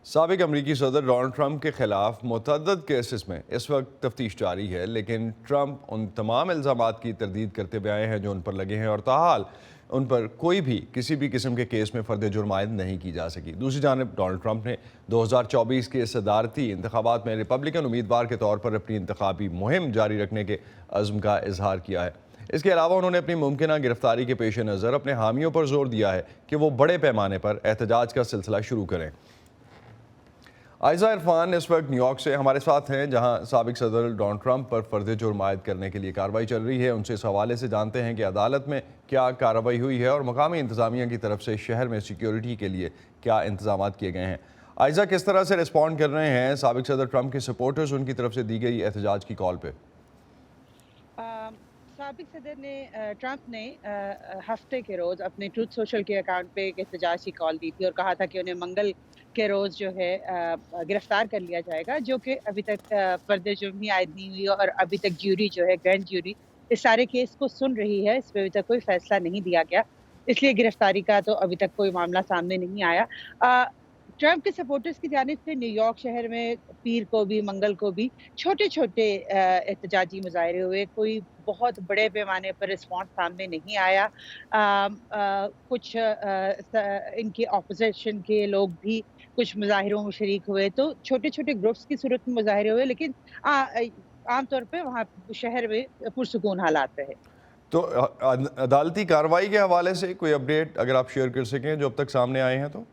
سابق امریکی صدر ڈونلڈ ٹرمپ کے خلاف متعدد کیسز میں اس وقت تفتیش جاری ہے، لیکن ٹرمپ ان تمام الزامات کی تردید کرتے ہوئے آئے ہیں جو ان پر لگے ہیں، اور تاحال ان پر کوئی بھی کسی بھی قسم کے کیس میں فرد جرم عائد نہیں کی جا سکی۔ دوسری جانب ڈونلڈ ٹرمپ نے 2024 کے صدارتی انتخابات میں ریپبلکن امیدوار کے طور پر اپنی انتخابی مہم جاری رکھنے کے عزم کا اظہار کیا ہے۔ اس کے علاوہ انہوں نے اپنی ممکنہ گرفتاری کے پیش نظر اپنے حامیوں پر زور دیا ہے کہ وہ بڑے پیمانے پر احتجاج کا سلسلہ شروع کریں۔ عائزہ عرفان اس وقت نیو یارک سے ہمارے ساتھ ہیں، جہاں سابق صدر ڈونلڈ ٹرمپ پر فرد جرم عائد کرنے کے لیے کارروائی چل رہی ہے۔ ان سے اس حوالے سے جانتے ہیں کہ عدالت میں کیا کارروائی ہوئی ہے اور مقامی انتظامیہ کی طرف سے شہر میں سیکیورٹی کے لیے کیا انتظامات کیے گئے ہیں۔ عائزہ، کس طرح سے رسپونڈ کر رہے ہیں سابق صدر ٹرمپ کے سپورٹرز ان کی طرف سے دی گئی احتجاج کی کال پہ؟ سابق صدر ٹرمپ نے ہفتے کے روز اپنے ٹروتھ سوشل کے اکاؤنٹ پہ ایک احتجاج کی کال دی تھی اور کہا تھا کہ انہیں منگل کے روز جو ہے گرفتار کر لیا جائے گا، جو کہ ابھی تک فرد جرم ہی عائد نہیں ہوئی اور ابھی تک جیوری جو ہے گرینڈ جیوری اس سارے کیس کو سن رہی ہے۔ اس پہ ابھی تک کوئی فیصلہ نہیں دیا گیا، اس لیے گرفتاری کا تو ابھی تک کوئی معاملہ سامنے نہیں آیا۔ ٹرمپ کے سپورٹرز کی جانب سے نیو یارک شہر میں پیر کو بھی منگل کو بھی چھوٹے چھوٹے احتجاجی مظاہرے ہوئے، کوئی بہت بڑے پیمانے پر رسپانس سامنے نہیں آیا۔ کچھ ان کے اپوزیشن کے لوگ بھی کچھ مظاہروں میں شریک ہوئے، تو چھوٹے چھوٹے گروپس کی صورت میں مظاہرے ہوئے، لیکن عام طور پہ وہاں شہر میں پرسکون حالات رہے۔ تو عدالتی کارروائی کے حوالے سے کوئی اپڈیٹ اگر آپ شیئر کر سکیں جو اب تک سامنے آئے ہیں تو؟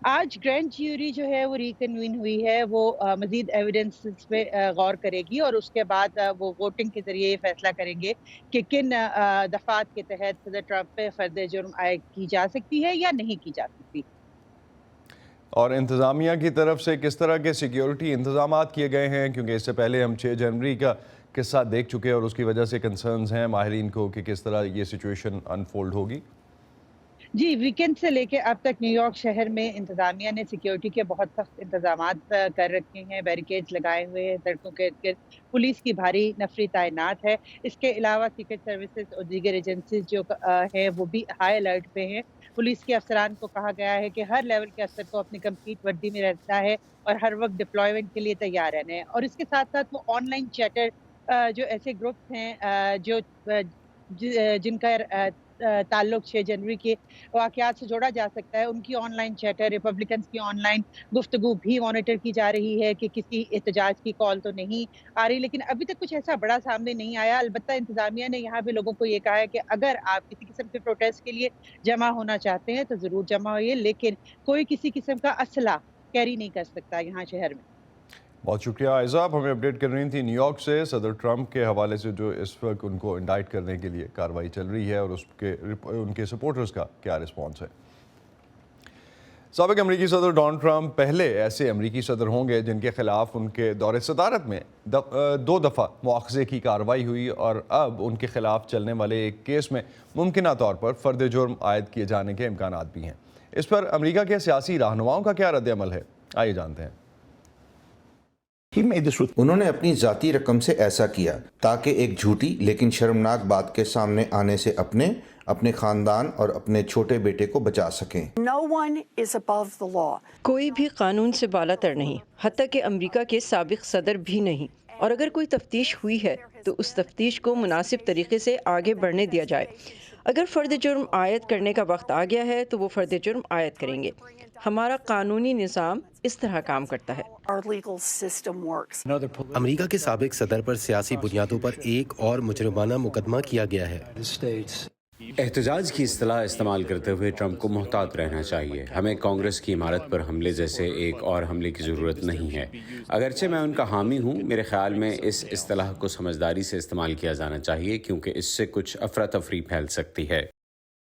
آج گرینڈ جیوری جو ہے وہ ریکنوین ہوئی ہے، وہ مزید ایویڈنس پہ غور کرے گی اور اس کے بعد وہ ووٹنگ کے ذریعے یہ فیصلہ کریں گے کہ کن دفعات کے تحت صدر ٹرمپ پہ فرد جرم عائد کی جا سکتی ہے یا نہیں کی جا سکتی۔ اور انتظامیہ کی طرف سے کس طرح کے سیکیورٹی انتظامات کیے گئے ہیں؟ کیونکہ اس سے پہلے ہم 6 جنوری کا قصہ دیکھ چکے اور اس کی وجہ سے کنسرنز ہیں ماہرین کو کہ کس طرح یہ سچویشن انفولڈ ہوگی۔ جی، ویکینڈ سے لے کے اب تک نیو یارک شہر میں انتظامیہ نے سیکیورٹی کے بہت سخت انتظامات کر رکھے ہیں، بیریکیڈز لگائے ہوئے ہیں، سڑکوں کے ارد گرد پولیس کی بھاری نفری تعینات ہے۔ اس کے علاوہ سیکرٹ سروسز اور دیگر ایجنسیز جو ہیں وہ بھی ہائی الرٹ پہ ہیں۔ پولیس کے افسران کو کہا گیا ہے کہ ہر لیول کے افسر کو اپنی کمپلیٹ وردی میں رہنا ہے اور ہر وقت ڈپلائمنٹ کے لیے تیار رہنا ہے، اور اس کے ساتھ ساتھ وہ آن لائن چیٹر جو ایسے گروپس ہیں جو جن کا تعلق 6 جنوری کے واقعات سے جوڑا جا سکتا ہے، ان کی آن لائن چیٹر، ریپبلکنز کی آن لائن گفتگو بھی مانیٹر کی جا رہی ہے کہ کسی احتجاج کی کال تو نہیں آ رہی، لیکن ابھی تک کچھ ایسا بڑا سامنے نہیں آیا۔ البتہ انتظامیہ نے یہاں بھی لوگوں کو یہ کہا ہے کہ اگر آپ کسی قسم کے پروٹیسٹ کے لیے جمع ہونا چاہتے ہیں تو ضرور جمع ہوئیے، لیکن کوئی کسی قسم کا اسلحہ کیری نہیں کر سکتا یہاں شہر میں۔ بہت شکریہ عائزہ، آپ ہمیں اپڈیٹ کر رہی تھی نیو یارک سے صدر ٹرمپ کے حوالے سے جو اس وقت ان کو انڈائٹ کرنے کے لیے کارروائی چل رہی ہے اور ان کے سپورٹرز کا کیا رسپانس ہے۔ سابق امریکی صدر ڈونلڈ ٹرمپ پہلے ایسے امریکی صدر ہوں گے جن کے خلاف ان کے دور صدارت میں 2 دفعہ مواخذے کی کارروائی ہوئی، اور اب ان کے خلاف چلنے والے ایک کیس میں ممکنہ طور پر فرد جرم عائد کیے جانے کے امکانات بھی ہیں۔ اس پر امریکہ کے سیاسی رہنماؤں کا کیا رد عمل ہے، آئیے جانتے ہیں۔ انہوں نے اپنی ذاتی رقم سے ایسا کیا تاکہ ایک جھوٹی لیکن شرمناک بات کے سامنے آنے سے اپنے خاندان اور اپنے چھوٹے بیٹے کو بچا سکیں۔ کوئی بھی قانون سے بالا تر نہیں، حتیٰ کہ امریکہ کے سابق صدر بھی نہیں، اور اگر کوئی تفتیش ہوئی ہے تو اس تفتیش کو مناسب طریقے سے آگے بڑھنے دیا جائے۔ اگر فرد جرم عائد کرنے کا وقت آ گیا ہے تو وہ فرد جرم عائد کریں گے۔ ہمارا قانونی نظام اس طرح کام کرتا ہے۔ امریکہ کے سابق صدر پر سیاسی بنیادوں پر ایک اور مجرمانہ مقدمہ کیا گیا ہے۔ احتجاج کی اصطلاح استعمال کرتے ہوئے ٹرمپ کو محتاط رہنا چاہیے۔ ہمیں کانگریس کی عمارت پر حملے جیسے ایک اور حملے کی ضرورت نہیں ہے۔ اگرچہ میں ان کا حامی ہوں، میرے خیال میں اس اصطلاح کو سمجھداری سے استعمال کیا جانا چاہیے، کیونکہ اس سے کچھ افراتفری پھیل سکتی ہے۔